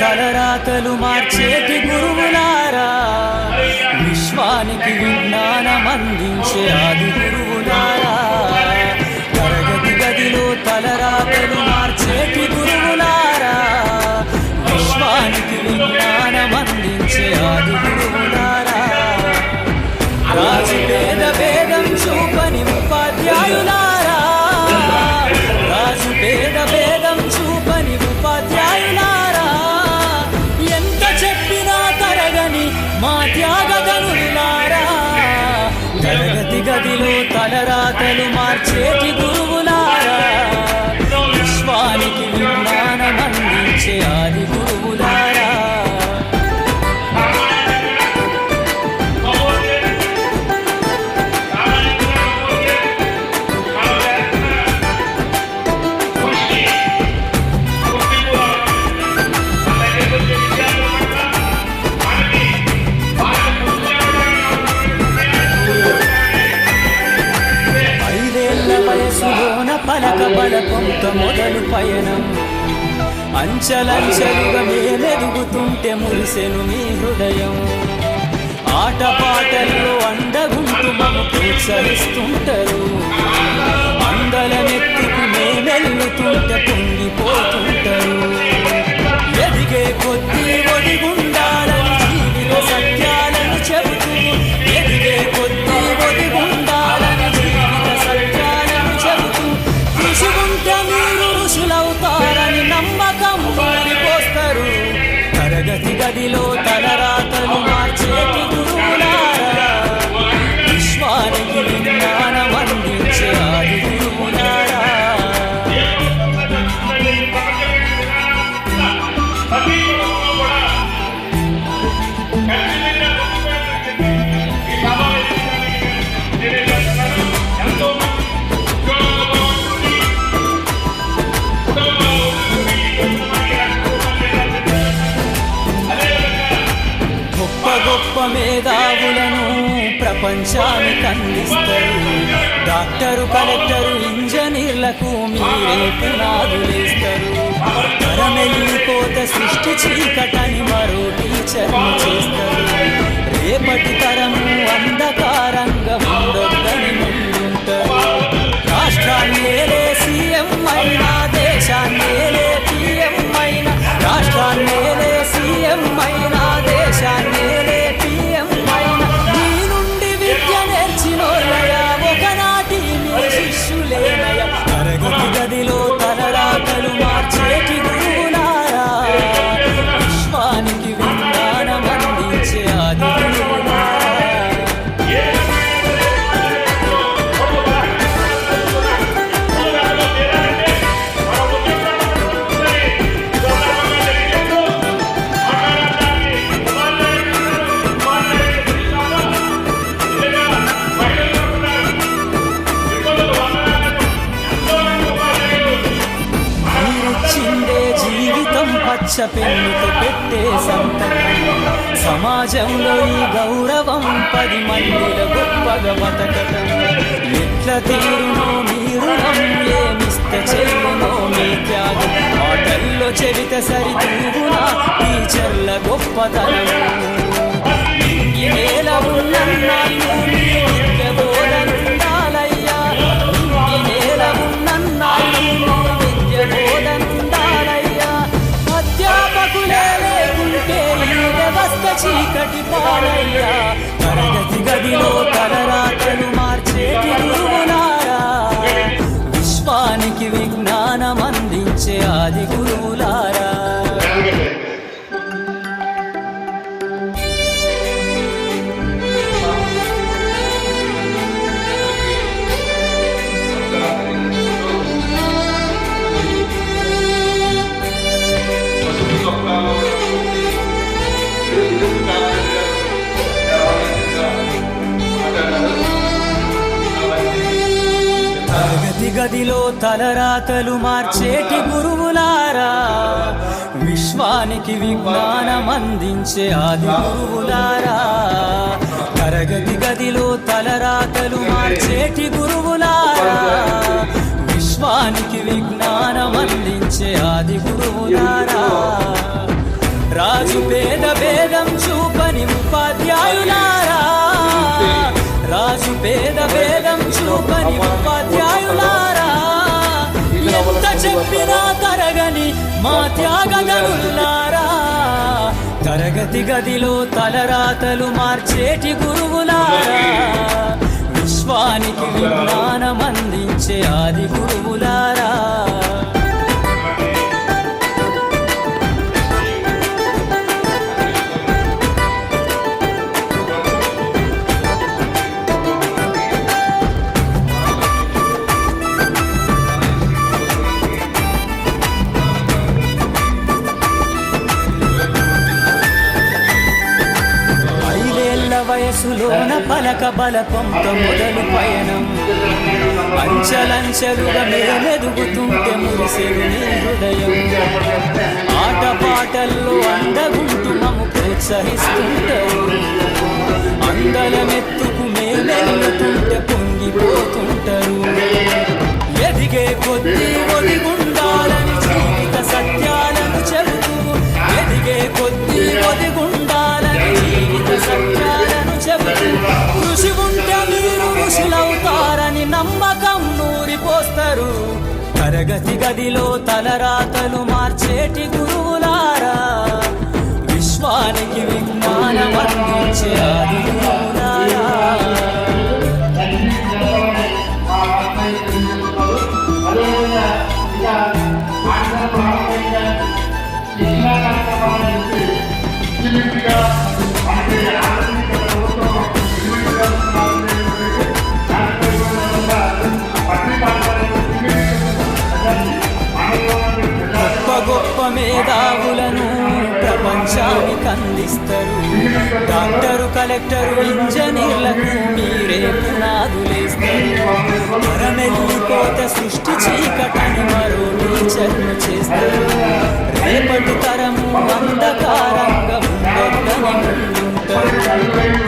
తలరాతలు మార్చేటి గురువులారా, విశ్వానికి విజ్ఞానం అందించే ఆది గురువులారా. తరగతి గదిలో తలరాతలు మార్చేటి గురువులారా, విశ్వానికి విజ్ఞానం అందించే ఆది గురువులారా. రాజు భేదం చూపని ఉపాధ్యాయులారా, రాజు భేదం చూపని ఉపాధ్యాయులారా. ఎంత చెప్పినా తరగని మా త్యాగధనులారా, తరగతి గదిలో తలరాతలు మార్చేటి గురువులారా, విశ్వానికి విజ్ఞానం అందించే ఆది గురువులారా. పలక బలపంతో మొదలు పయనం, అంచలంచలుగా మేమెదుగుతుంటే మురిసెను మీ హృదయం. ఆటపాటల్లో అండగుంటూ మమ్ము ప్రోత్సహిస్తుంటారు, అందలమెత్తుకు మేమెల్లుతుంటే పొంగిపోతుంటారు. ఎదిగే కొద్దీ ఒదిగుండాలని జీవిత సత్యాలను చెబుతూ, ఎదిగే కొద్దీ ఒదిగుండాలని జీవిత సత్యాలను చెబుతూ, ఋషుగుంటే మీరు ఋషులవుతారని నమ్మకం మారిపోస్తారు. తరగతి గదిలో తలరాతలు మార్చేటి గురువులారా, విశ్వానికి విజ్ఞానం అందించే ఆది గురువులారా. గొప్ప మేధావులను ప్రపంచానికి అందిస్తారు. డాక్టరు, కలెక్టరు, ఇంజనీర్లకు మీరే పునాదులేస్తారు. తరమెల్లిపోత సృష్టి చీకటని మరో టీచర్ని చేస్తారు. రేపటి తరము అంధకారంగా ఉండొద్దని ముందుంటారు. రాష్ట్రాన్నేలే సీఎం అయినా, దేశాన్నేలే పీఎం అయినా, రాష్ట్రాన్నేలే సీఎం అయినా, దేశాన్నేలే పీఎం అయినా, మీ నుండి విద్య నేర్చినోళ్ళయా, ఒకనాటి మీ శిష్యులేనయా. తరగతి గదిలో తలరాతలు మార్చేటి గురువులారా, విశ్వానికి విజ్ఞానం అందించే ఆది గురువులారా. పచ్చ పెన్నుతో పెట్టే సంతకం, సమాజంలో ఈ గౌరవం 10 మందిలో గొప్పగా బతకటం. ఎట్ల తీరునో మీ రుణం, ఏమిస్తే చెల్లునో మీ త్యాగం. ఆటల్లో చెబితే సరితూగునా టీచర్ల గొప్పతనం. ఈ నేల ఉన్నన్నాళ్ళు మీ విద్య బోధనుండాలయ్యా, ఈ నేల ఉన్నన్నాళ్ళు మీ విద్య బోధనుండాలయ్యా. అధ్యాపకులే లేకుంటే ఈ వ్యవస్థ చీకటి పాలయ్యా. తరగతి గదిలో తలరాతలు మార్చేటి గురువులారా, విశ్వానికి విజ్ఞానం అందించే ఆది గురువులారా. గదిలో తలరాతలు మార్చేటి గురువులారా, విశ్వానికి విజ్ఞానం అందించే ఆది గురువులారా. తరగతి గదిలో తలరాతలు మార్చేటి గురువులారా, విశ్వానికి విజ్ఞానం అందించే ఆది గురువులారా. రాజు పేద భేదం చూపని ఉపాధ్యాయులారా, రాజు పేద భేదం చూపని ఉపాధ్యాయులారా. ఎంత చెప్పినా తరగని మా త్యాగగనులారా, తరగతి గదిలో తలరాతలు మార్చేటి గురువులారా, విశ్వానికి విజ్ఞానం అందించే ఆది గురువులారా. వయసులోన పలక బలపంతో మొదలు పయనం, అంచలంచెలుగా మేమెదుగుతుంటే మురిసెను నీ హృదయం. ఆటపాటల్లో అందగుంటూ మము ప్రోత్సహిస్తుంటారు, అందలమెత్తుకు మేమెదుగుతుంటే పొంగిపోతుంటారు. ఎదిగే కొద్దీ ఒదిగుండాలని జీవిత సత్యాలను చెబుతూ, ఎదిగే కొద్దీ ఒదిగుండాలని జీవిత సత్యాలను చెబుతూ, కృషి ఉంటే మీరు ఋషులవుతారని నమ్మకం నూరిపోస్తారు. తరగతి గదిలో తలరాతలు మార్చేటి గురువులారా, విశ్వానికి విజ్ఞానం అందించే ఆది గురువులారా. గొప్ప మేధావులను ప్రపంచానికి అందిస్తారు. డాక్టరు, కలెక్టరు, ఇంజనీర్లకు మీరే పునాదులేస్తారు. తరమెల్లిపోతే సృష్టి చీకటని మరో టీచర్ను చేస్తారు. రేపటి తరము అంధకారంగా ఉండొద్దని ముందుంటారు.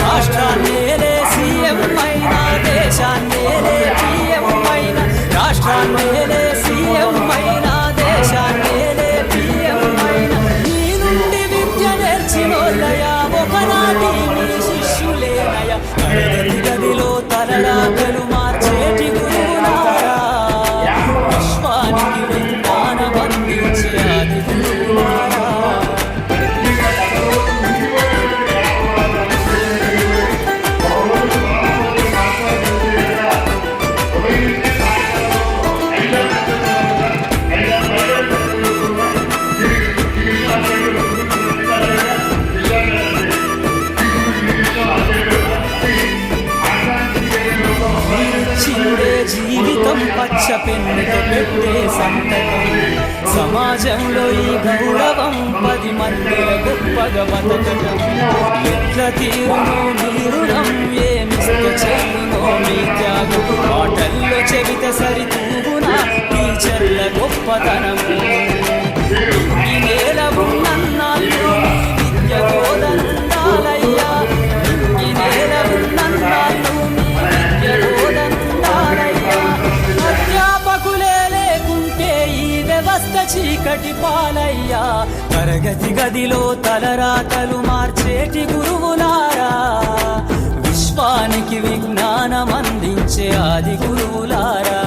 రాష్ట్రాన్నేలే సీఎం అయినా, దేశాన్నేలే పీఎం అయినా, రాష్ట్రాన్నేలే సీఎం అయినా, దేశాన్నేలే పీఎం అయినా, నీ నుండి విద్య నేర్చినోళ్ళయా ఒకనాటి నీ శిష్యులేనయా. తరగతి గదిలో తలరాతలు మార్చేటి గురువులారా, విశ్వానికి విజ్ఞానం అందించే ఆది గురువులారా. జీవితం పచ్చ పెన్నుతో పెట్టే సంతకం, సమాజంలో ఈ గౌరవం 10 మందిల గొప్పగా బతకటం. ఎట్ల తీరునో మీ రుణం, ఏమిస్తూ చెల్లునో మీ త్యాగం. ఆటల్లో చెబితే సరితూగునా టీచర్ల గొప్పతనం. ఈ నేల ఉన్నన్నాళ్ళు మీ విద్య బోధనుండాలయ్యా, ఈ నేల ఉన్నన్నాళ్ళు మీ విద్య బోధనుండాలయ్యా. అధ్యాపకులే లేకుంటే ఈ వ్యవస్థ చీకటి పాలయ్యా. తరగతి గదిలో తలరాతలు మార్చేటి గురువులారా, విశ్వానికి విజ్ఞానం అందించే ఆది గురువులారా.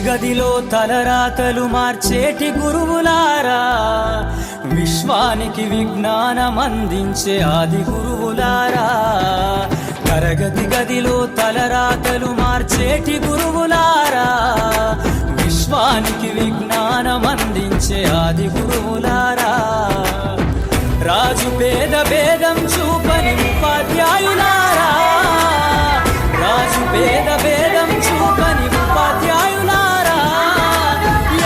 గదిలో తలరాతలు మార్చేటి గురువులారా, విశ్వానికి విజ్ఞానం అందించే ఆది గురువులారా. తరగతి గదిలో తలరాతలు మార్చేటి గురువులారా, విశ్వ విశ్వానికి విజ్ఞానం అందించే ఆది గురువులారా, రాజు పేద భేదం చూపని ఉపాధ్యాయులారా, రాజు పేద భేదం చూపని ఉపాధ్యాయులారా,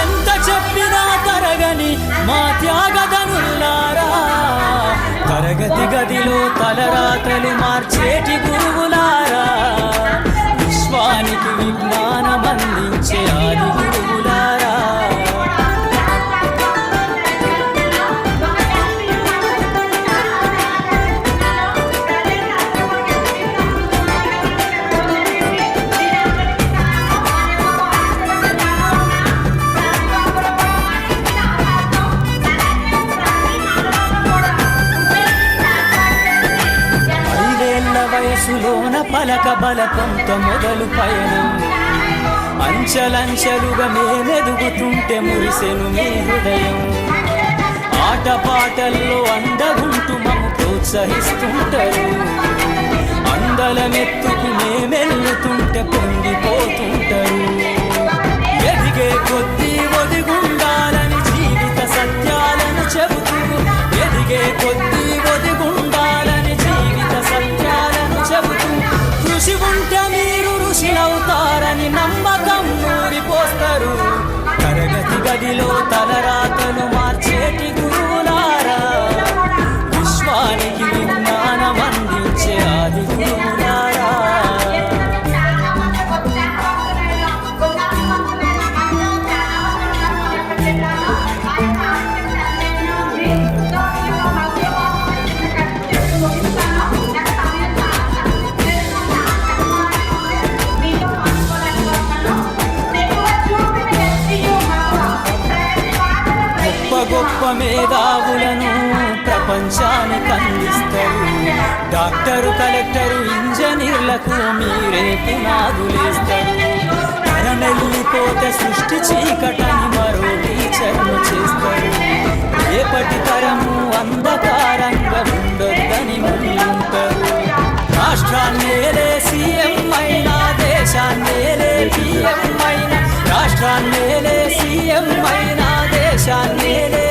ఎంత చెప్పినా తరగని మా త్యాగదనులారా, తరగతి గదిలో తలరాతలు మార్చేటి గురువులారా, విశ్వానికి విజ్ఞానం అందించే ఆది గురువులారా. వయసులోన పలక బలపంత మొదలు పయనం, అంచలంచెలుగా మేమెదుగుతుంటే మురిసెను మీ హృదయం, ఆటపాటల్లో అందగుంటూ మమ్ము ప్రోత్సహిస్తుంటారు, అందలమెత్తుకు మేమెల్లుతుంటే పొంగిపోతుంటారు, ఎదిగే కొద్దీ ఒదిగుండాలని జీవిత సత్యాలను చెబుతూ, ఎదిగే కొద్దీ ఒదిగుండాలని జీవిత సత్యాలను చెబుతూ, కృషి ఉంటే మీరు ఋషులవుతారని నమ్మకం నూరిపోస్తారు, తరగతి గదిలో తలరాతలు మార్చేటి గురువులారా, విశ్వానికి విజ్ఞానం అందించే ఆది గురువులారా. గొప్ప మేధావులను ప్రపంచానికి అందిస్తారు, డాక్టరు కలెక్టరు ఇంజనీర్లకు మీరే పునాదులేస్తారు, తరమెల్లిపోతే సృష్టి చీకటని మరో టీచర్ను చేస్తారు, రేపటి తరము అంధకారంగా ఉండొద్దని ముందుంటారు, రాష్ట్రాన్నేలే సీఎం అయినా దేశాన్నేలే పిఎం అయినా, రాష్ట్రాన్నేలే సీఎం అయినా దేశాన్నేలే